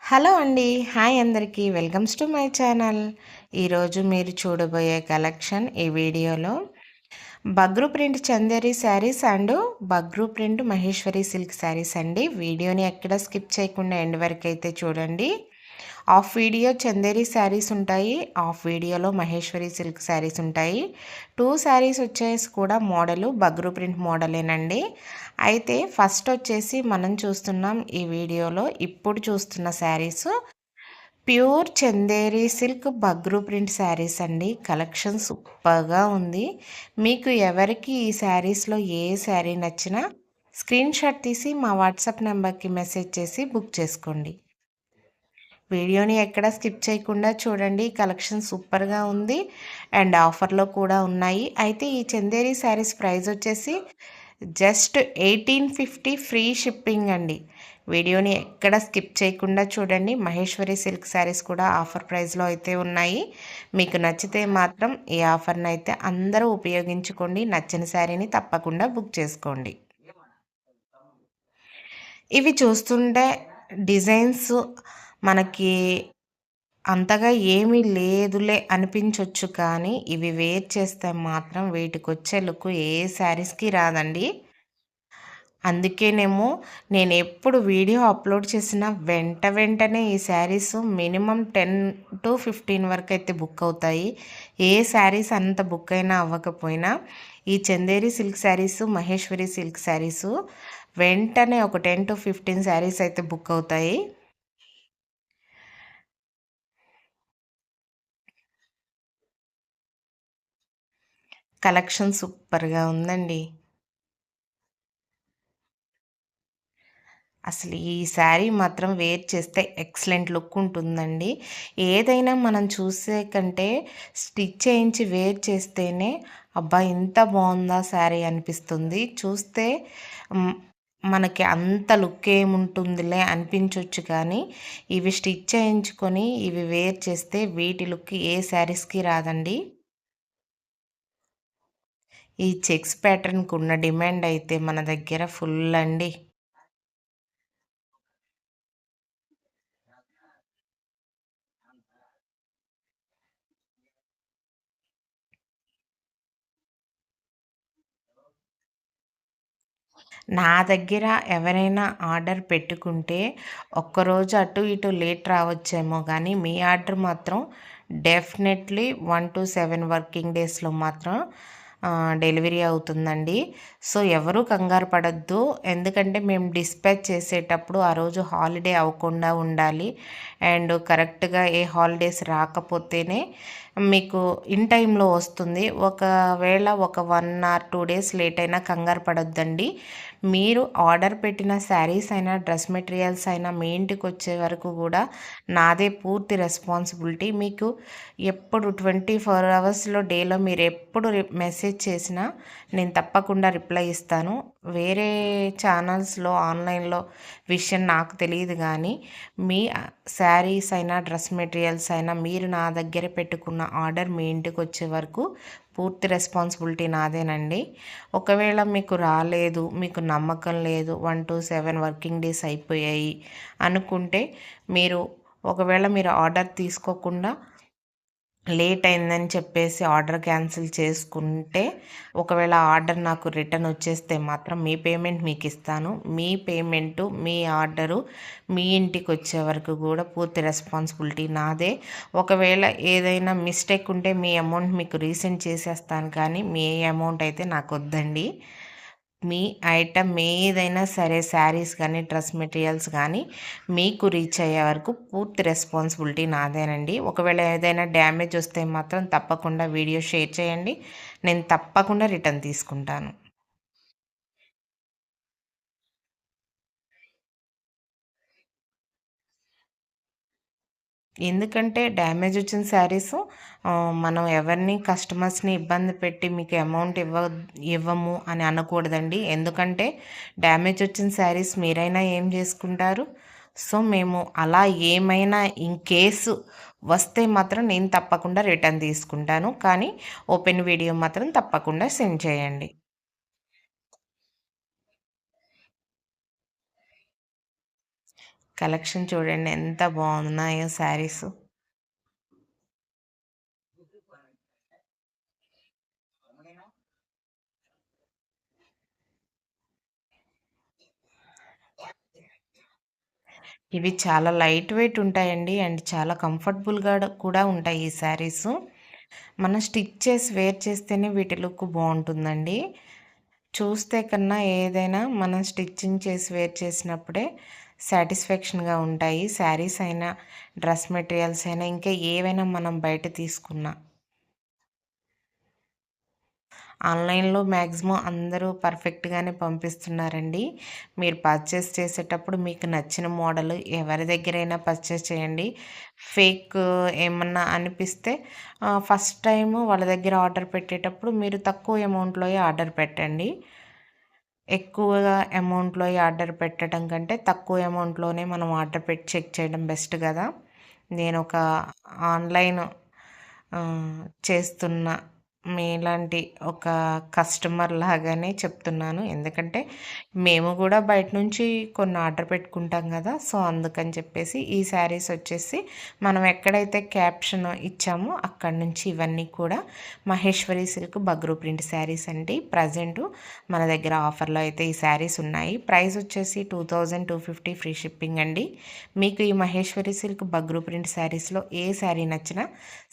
Hello అండి. Hi అందరికీ. Welcomes to my channel. ఈరోజు మీరు చూడబోయే కలెక్షన్ ఈ వీడియోలో Bagru print Chanderi saris and Bagru print Maheshwari silk saris అండి. వీడియోని ఎక్కడ స్కిప్ చేయకుండా ఎండ్ వరకు అయితే చూడండి. హాఫ్ వీడియో చందేరి శారీస్ ఉంటాయి. హాఫ్ వీడియోలో మహేశ్వరి సిల్క్ శారీస్ ఉంటాయి. 2 శారీస్ వచ్చేసి కూడా మోడలు బగ్రూ ప్రింట్ మోడలేనండి. అయితే ఫస్ట్ వచ్చేసి మనం చూస్తున్నాం ఈ వీడియోలో ఇప్పుడు చూస్తున్న saris pure Chanderi silk Bagru print saris అండి. కలెక్షన్ సూపర్గా ఉంది. మీకు ఎవరికి ఈ శారీస్లో ఏ శారీ నచ్చినా స్క్రీన్ షాట్ తీసి మా వాట్సాప్ నెంబర్కి మెసేజ్ చేసి బుక్ చేసుకోండి. వీడియోని ఎక్కడ స్కిప్ చేయకుండా చూడండి. కలెక్షన్ సూపర్గా ఉంది అండ్ ఆఫర్లో కూడా ఉన్నాయి. అయితే ఈ చందేరి శారీస్ ప్రైస్ వచ్చేసి జస్ట్ 1850 ఫ్రీ షిప్పింగ్ అండి. వీడియోని ఎక్కడ స్కిప్ చేయకుండా చూడండి. మహేశ్వరి సిల్క్ శారీస్ కూడా ఆఫర్ ప్రైస్లో అయితే ఉన్నాయి. మీకు నచ్చితే మాత్రం ఈ ఆఫర్ని అయితే అందరూ ఉపయోగించుకోండి. నచ్చిన శారీని తప్పకుండా బుక్ చేసుకోండి. ఇవి చూస్తుంటే డిజైన్స్ మనకి అంతగా ఏమీ లేదులే అనిపించొచ్చు, కానీ ఇవి వేర్ చేస్తే మాత్రం వీటికొచ్చే లుక్ ఏ శారీస్‌కి రాదండి. అందుకేనేమో నేనెప్పుడు వీడియో అప్‌లోడ్ చేసినా వెంటనే ఈ శారీస్ మినిమమ్ 10-15 వరకైతే బుక్ అవుతాయి. ఏ శారీస్ అంత బుక్ అయినా అవ్వకపోయినా ఈ చందేరి సిల్క్ శారీసు, మహేశ్వరి సిల్క్ శారీసు వెంటనే ఒక 10-15 శారీస్ అయితే బుక్ అవుతాయి. కలెక్షన్ సూపర్‌గా ఉందండి. అసలు ఈ శారీ మాత్రం వేర్ చేస్తే ఎక్సలెంట్ లుక్ ఉంటుందండి. ఏదైనా మనం చూసే కంటే స్టిచ్ చేయించి వేర్ చేస్తేనే అబ్బా! ఇంత బావుందా శారీ అనిపిస్తుంది. చూస్తే హ్మ్, మనకి అంత లుక్ ఏముంటుందిలే అనిపించొచ్చు, కానీ ఇవి స్టిచ్ చేయించుకొని ఇవి వేర్ చేస్తే వీటి లుక్ ఏ శారీస్‌కి రాదండి. ఈ చెక్స్ ప్యాటర్న్‌కున్న డిమాండ్ అయితే మన దగ్గర ఫుల్ అండి. నా దగ్గర ఎవరైనా ఆర్డర్ పెట్టుకుంటే ఒక్కరోజు అటు ఇటు లేట్ రావచ్చేమో కానీ మీ ఆర్డర్ మాత్రం డెఫినెట్లీ 1-7 వర్కింగ్ డేస్లో మాత్రం డెలివరీ అవుతుందండి. సో ఎవరు కంగారు పడద్దు. ఎందుకంటే మేము డిస్పాచ్ చేసేటప్పుడు ఆ రోజు హాలిడే అవ్వకుండా ఉండాలి అండ్ కరెక్ట్గా ఏ హాలిడేస్ రాకపోతేనే మీకు ఇన్ టైంలో వస్తుంది. ఒకవేళ ఒక 1 ఆర్ 2 డేస్ లేట్ అయినా కంగారు పడొద్దండి. మీరు ఆర్డర్ పెట్టిన శారీస్ అయినా, డ్రెస్ మెటీరియల్స్ అయినా మీ ఇంటికొచ్చే వరకు గూడా నాదే పూర్తి రెస్పాన్సిబిలిటీ. మీకు ఎప్పుడు 24 అవర్స్‌లో డేలో మీరెప్పుడు మెసేజ్ చేసినా నేను తప్పకుండా రిప్లై ఇస్తాను. వేరే ఛానల్స్‌లో ఆన్‌లైన్‌లో విషయం నాకు తెలీదు గానీ, మీ శారీస్ అయినా, డ్రెస్ మెటీరియల్స్ అయినా మీరు నా దగ్గర పెట్టుకున్న ఆర్డర్ మీ ఇంటికొచ్చే వరకు పూర్తి రెస్పాన్సిబిలిటీ నాదేనండి. ఒకవేళ మీకు రాలేదు, మీకు నమ్మకం లేదు, 1-7 వర్కింగ్ డేస్ అయిపోయాయి అనుకుంటే మీరు ఒకవేళ మీరు ఆర్డర్ తీసుకోకుండా లేట్ అయిందని చెప్పేసి ఆర్డర్ క్యాన్సిల్ చేసుకుంటే, ఒకవేళ ఆర్డర్ నాకు రిటర్న్ వచ్చేస్తే మాత్రం మీ పేమెంట్ మీకిస్తాను. మీ పేమెంటు, మీ ఆర్డరు మీ ఇంటికొచ్చే వరకు గూడా పూర్తి రెస్పాన్సిబిలిటీ నాదే. ఒకవేళ ఏదైనా మిస్టేక్ ఉంటే మీ అమౌంట్ మీకు రీసెండ్ చేసేస్తాను, కానీ మీ అమౌంట్ అయితే నాకొద్దండి. మీ ఐటెమ్ ఏదైనా సరే శారీస్ కానీ, డ్రెస్ మెటీరియల్స్ కానీ మీకు రీచ్ అయ్యే వరకు పూర్తి రెస్పాన్సిబిలిటీ నాదేనండి. ఒకవేళ ఏదైనా డ్యామేజ్ వస్తే మాత్రం తప్పకుండా వీడియో షేర్ చేయండి. నేను తప్పకుండా రిటర్న్ తీసుకుంటాను. ఎందుకంటే డ్యామేజ్ వచ్చిన శారీసు మనం ఎవరిని కస్టమర్స్‌ని ఇబ్బంది పెట్టి మీకు అమౌంట్ ఇవ్వము అని అనకూడదండి. ఎందుకంటే డ్యామేజ్ వచ్చిన శారీస్ మీరైనా ఏం చేసుకుంటారు? సో, మేము అలా ఏమైనా ఇన్ కేసు వస్తే మాత్రం నేను తప్పకుండా రిటర్న్ తీసుకుంటాను. కానీ ఓపెన్ వీడియో మాత్రం తప్పకుండా సెండ్ చేయండి. కలెక్షన్ చూడండి ఎంత బాగున్నాయో శారీస్. ఇవి చాలా లైట్ వెయిట్ ఉంటాయండి. అండ్ చాలా కంఫర్టబుల్‌గా కూడా ఉంటాయి ఈ శారీసు. మనం స్టిచ్ చేసి వేర్ చేస్తేనే వీటి లుక్ బావుంటుందండి. చూస్తే కన్నా ఏదైనా మనం స్టిచ్చింగ్ చేసి వేర్ చేసినప్పుడే సాటిస్ఫాక్షన్‌గా ఉంటాయి. శారీస్ అయినా, డ్రెస్ మెటీరియల్స్ అయినా, ఇంకా ఏవైనా మనం బయట తీసుకున్నా. ఆన్‌లైన్‌లో మాక్సిమం అందరూ పర్ఫెక్ట్‌గానే పంపిస్తున్నారండి. మీరు పర్చేస్ చేసేటప్పుడు మీకు నచ్చిన మోడల్ ఎవరి దగ్గరైనా పర్చేస్ చేయండి. ఫేక్ ఏమన్నా అనిపిస్తే ఫస్ట్ టైము వాళ్ళ దగ్గర ఆర్డర్ పెట్టేటప్పుడు మీరు తక్కువ అమౌంట్‌లోయే ఆర్డర్ పెట్టండి. ఎక్కువగా అమౌంట్‌లో ఆర్డర్ పెట్టడం కంటే, తక్కువ అమౌంట్‌లోనే మనం ఆర్డర్ పెట్టి చెక్ చేయడం బెస్ట్ గదా! నేనొక ఆన్‌లైన్ చేస్తున్న మీలాంటి ఒక కస్టమర్ లాగానే చెప్తున్నాను. ఎందుకంటే, మేము గూడా బయట నుంచి కొన్ని ఆర్డర్ పెట్టుకుంటాం గదా! సో, అందుకని చెప్పేసి ఈ శారీస్ వచ్చేసి మనం ఎక్కడైతే క్యాప్షన్ ఇచ్చామో అక్కడి నుంచి ఇవన్నీ కూడా మహేశ్వరి సిల్క్ బగ్రూ ప్రింట్ శారీస్ అండి. ప్రజెంటు మన దగ్గర ఆఫర్‌లో అయితే ఈ శారీస్ ఉన్నాయి. ప్రైస్ వచ్చేసి 2250 ఫ్రీ షిప్పింగ్ అండి. మీకు ఈ మహేశ్వరి సిల్క్ బగ్రూ ప్రింట్ శారీస్‌లో ఏ శారీ నచ్చినా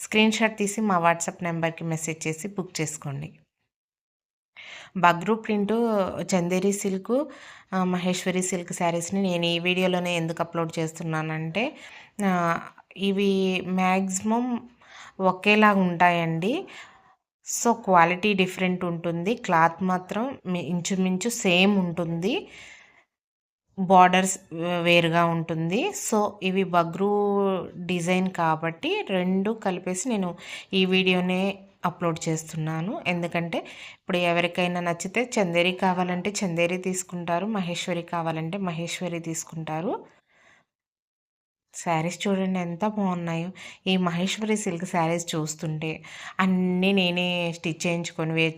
స్క్రీన్‌షాట్ తీసి మా వాట్సాప్ నెంబర్‌కి మెసేజ్ చేసి బుక్ చేసుకోండి. Bagru print, Chanderi silk, Maheshwari silk శారీస్‌ని నేను ఈ వీడియోలోనే ఎందుకు అప్‌లోడ్ చేస్తున్నానంటే ఆహ్, ఇవి మ్యాక్సిమం ఒకేలాగా ఉంటాయండి. సో, క్వాలిటీ డిఫరెంట్ ఉంటుంది. క్లాత్ మాత్రం ఇంచుమించు సేమ్ ఉంటుంది. బోర్డర్స్ వేరుగా ఉంటుంది. సో, ఇవి బగ్రూ డిజైన్ కాబట్టి 2 కలిపేసి నేను ఈ వీడియోనే అప్‌లోడ్ చేస్తున్నాను. ఎందుకంటే, ఇప్పుడు ఎవరికైనా నచ్చితే చందేరి కావాలంటే చందేరి తీసుకుంటారు. మహేశ్వరి కావాలంటే మహేశ్వరి తీసుకుంటారు. శారీస్ చూడండి ఎంత బాగున్నాయో. ఈ మహేశ్వరి సిల్క్ శారీస్ చూస్తుంటే అన్నీ నేనే స్టిచ్ చేయించుకొని వేర్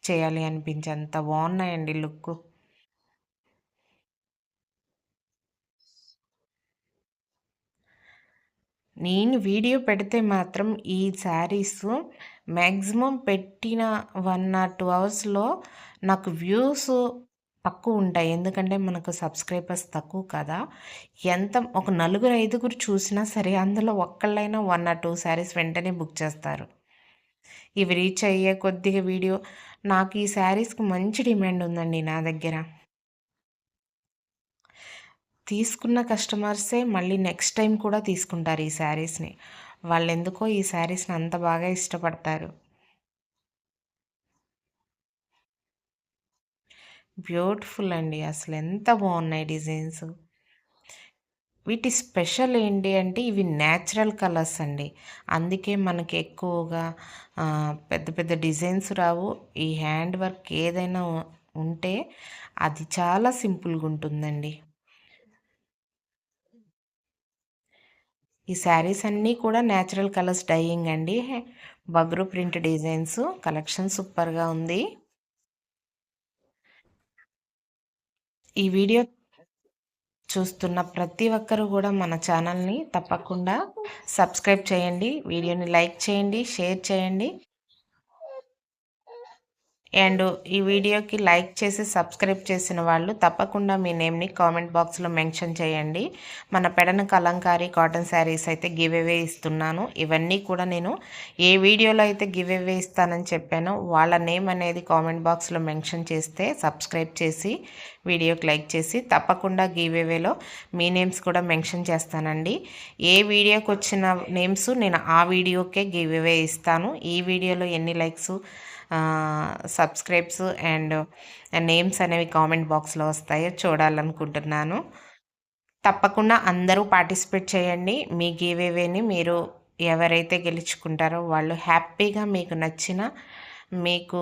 చేయాలి అనిపించేంత బాగున్నాయండి లుక్కు. నేను వీడియో పెడితే మాత్రం ఈ శారీసు మ్యాక్సిమం పెట్టిన 1 ఆర్ 2 అవర్స్‌లో నాకు వ్యూస్ తక్కువుంటాయి. ఎందుకంటే మనకు సబ్స్క్రైబర్స్ తక్కువ కదా! ఒక నలుగురు, ఐదుగురు చూసినా సరే అందులో ఒక్కళ్ళైనా 1 ఆర్ 2 శారీస్ వెంటనే బుక్ చేస్తారు. ఇవి రీచ్ అయ్యే కొద్దిగా వీడియో నాకు ఈ శారీస్‌కి మంచి డిమాండ్ ఉందండి నా దగ్గర. తీసుకున్న కస్టమర్సే మళ్ళీ నెక్స్ట్ టైమ్ కూడా తీసుకుంటారు ఈ శారీస్‌ని. వాళ్ళెందుకో ఈ శారీస్‌ని అంత బాగా ఇష్టపడతారు. బ్యూటిఫుల్ అండి. అసలెంత బావున్నాయి డిజైన్స్. వీటి స్పెషల్ ఏంటి అంటే ఇవి నేచురల్ కలర్స్ అండి. అందుకే మనకి ఎక్కువగా పెద్ద పెద్ద డిజైన్స్ రావు. ఈ హ్యాండ్ వర్క్ ఏదైనా ఉంటే అది చాలా సింపుల్‌గుంటుందండి. ఈ శారీస్ అన్నీ కూడా నేచురల్ కలర్స్ డైయింగ్ అండి. బగ్రూ ప్రింట్ డిజైన్స్ కలెక్షన్ సూపర్‌గా ఉంది. ఈ వీడియో చూస్తున్న ప్రతి ఒక్కరు గూడా మన ఛానల్‌ని తప్పకుండా సబ్స్క్రైబ్ చేయండి. వీడియోని లైక్ చేయండి, షేర్ చేయండి. అండ్ ఈ వీడియోకి లైక్ చేసి సబ్స్క్రైబ్ చేసిన వాళ్ళు తప్పకుండా మీ నేమ్‌ని కామెంట్ బాక్స్‌లో మెన్షన్ చేయండి. మన పెడన కలంకారీ కాటన్ శారీస్ అయితే గివ్ అవే ఇస్తున్నాను. ఇవన్నీ కూడా నేను ఏ వీడియోలో అయితే గివ్ అవే ఇస్తానని చెప్పానో వాళ్ళ నేమ్ అనేది కామెంట్ బాక్స్‌లో మెన్షన్ చేస్తే సబ్స్క్రైబ్ చేసి వీడియోకి లైక్ చేసి తప్పకుండా గివ్ అవేలో మీ నేమ్స్ కూడా మెన్షన్ చేస్తానండి. ఏ వీడియోకి వచ్చిన నేమ్స్ నేను ఆ వీడియోకే గివ్ అవే ఇస్తాను. ఈ వీడియోలో ఎన్ని లైక్స్ సబ్స్క్రైబ్స్ అండ్ నేమ్స్ అనేవి కామెంట్ బాక్స్లో వస్తాయో చూడాలనుకుంటున్నాను. తప్పకుండా అందరూ పార్టిసిపేట్ చేయండి. మీ గివ్ మీరు ఎవరైతే గెలుచుకుంటారో వాళ్ళు హ్యాపీగా మీకు నచ్చిన మీకు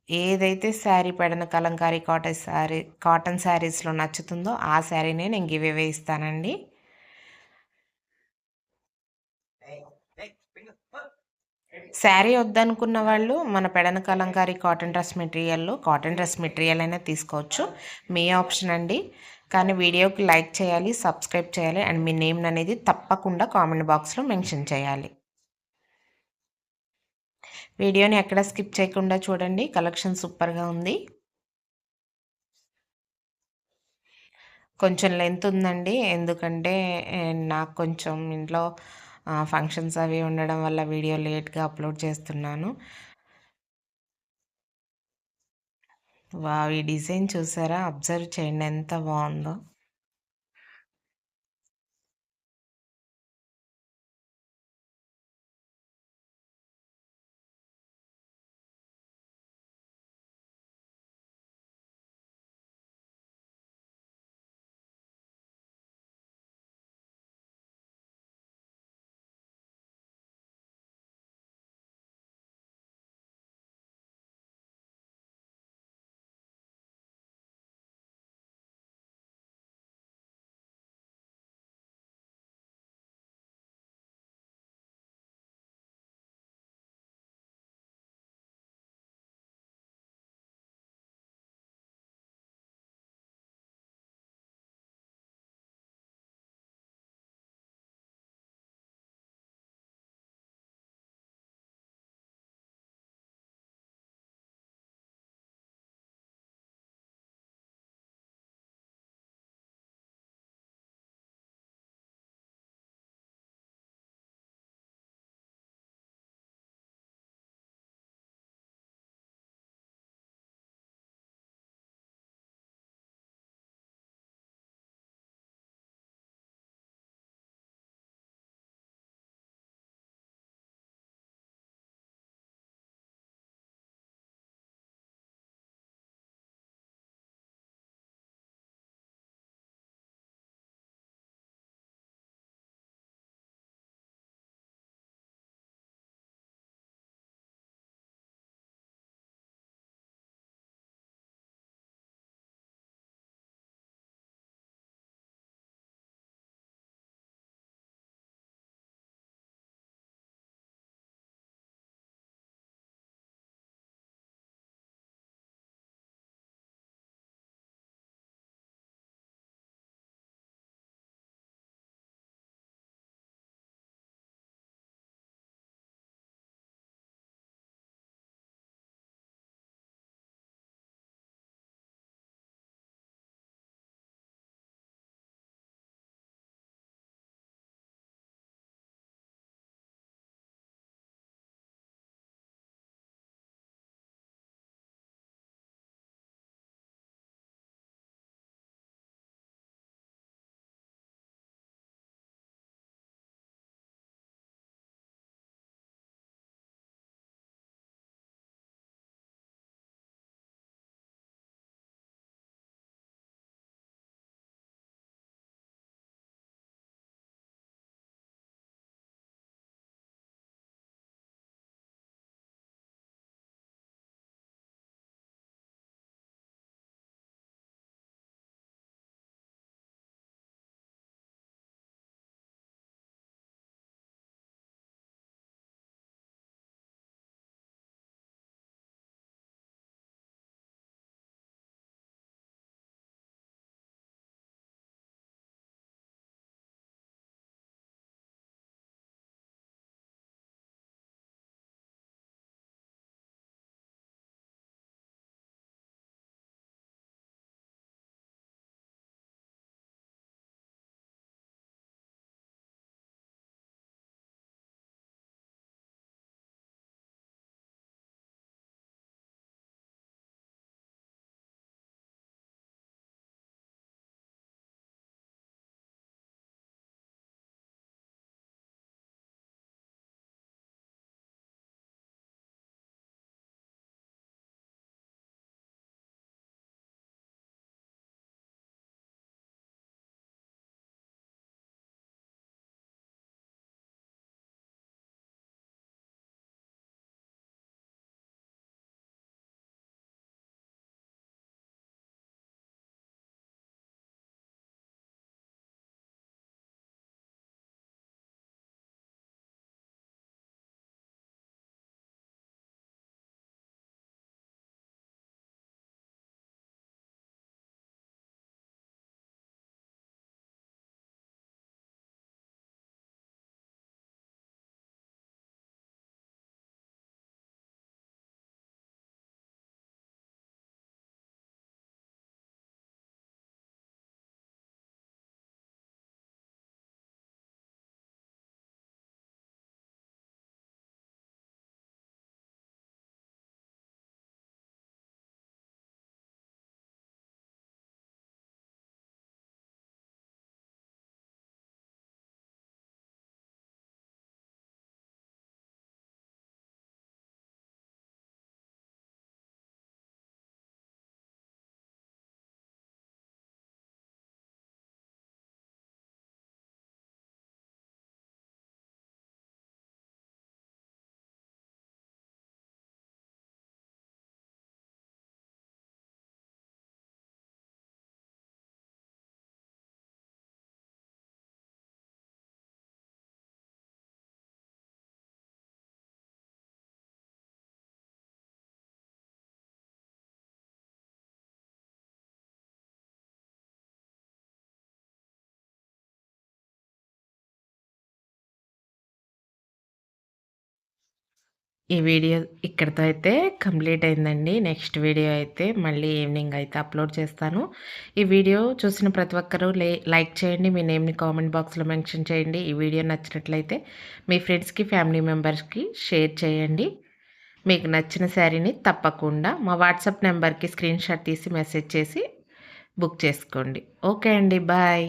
ఏదైతే శారీ పెడన కలంకారీ కాటన్ శారీస్‌లో నచ్చుతుందో ఆ శారీనే నేను గివ్ అవే ఇస్తానండి. శారీ వద్దనుకున్న వాళ్ళు మన Pedana Kalamkari cotton dress material అయినా తీసుకోవచ్చు. మీ ఆప్షన్ అండి. కానీ వీడియోకి లైక్ చేయాలి, సబ్స్క్రైబ్ చేయాలి అండ్ మీ నేమ్ అనేది తప్పకుండా కామెంట్ బాక్స్‌లో మెన్షన్ చేయాలి. వీడియోని ఎక్కడ స్కిప్ చేయకుండా చూడండి. కలెక్షన్ సూపర్‌గా ఉంది. కొంచెం లెంత్ ఉందండి. ఎందుకంటే నాకు కొంచెం ఇంట్లో ఫంక్షన్స్ అవి ఉండడం వల్ల వీడియో లేట్‌గా అప్‌లోడ్ చేస్తున్నాను. వావ్! ఈ డిజైన్ చూసారా? అబ్జర్వ్ చేయండి ఎంత బావుందో. ఈ వీడియో ఇక్కడితో అయితే కంప్లీట్ అయిందండి. నెక్స్ట్ వీడియో అయితే మళ్ళీ ఈవినింగ్ అయితే అప్లోడ్ చేస్తాను. ఈ వీడియో చూసిన ప్రతి ఒక్కరూ లైక్ చేయండి. మీ నేమ్‌ని కామెంట్ బాక్స్‌లో మెన్షన్ చేయండి. ఈ వీడియో నచ్చినట్లయితే మీ ఫ్రెండ్స్‌కి, ఫ్యామిలీ మెంబర్స్‌కి షేర్ చేయండి. మీకు నచ్చిన శారీని తప్పకుండా మా వాట్సాప్ నెంబర్‌కి స్క్రీన్‌షాట్ తీసి మెసేజ్ చేసి బుక్ చేసుకోండి. ఓకే అండి. బాయ్.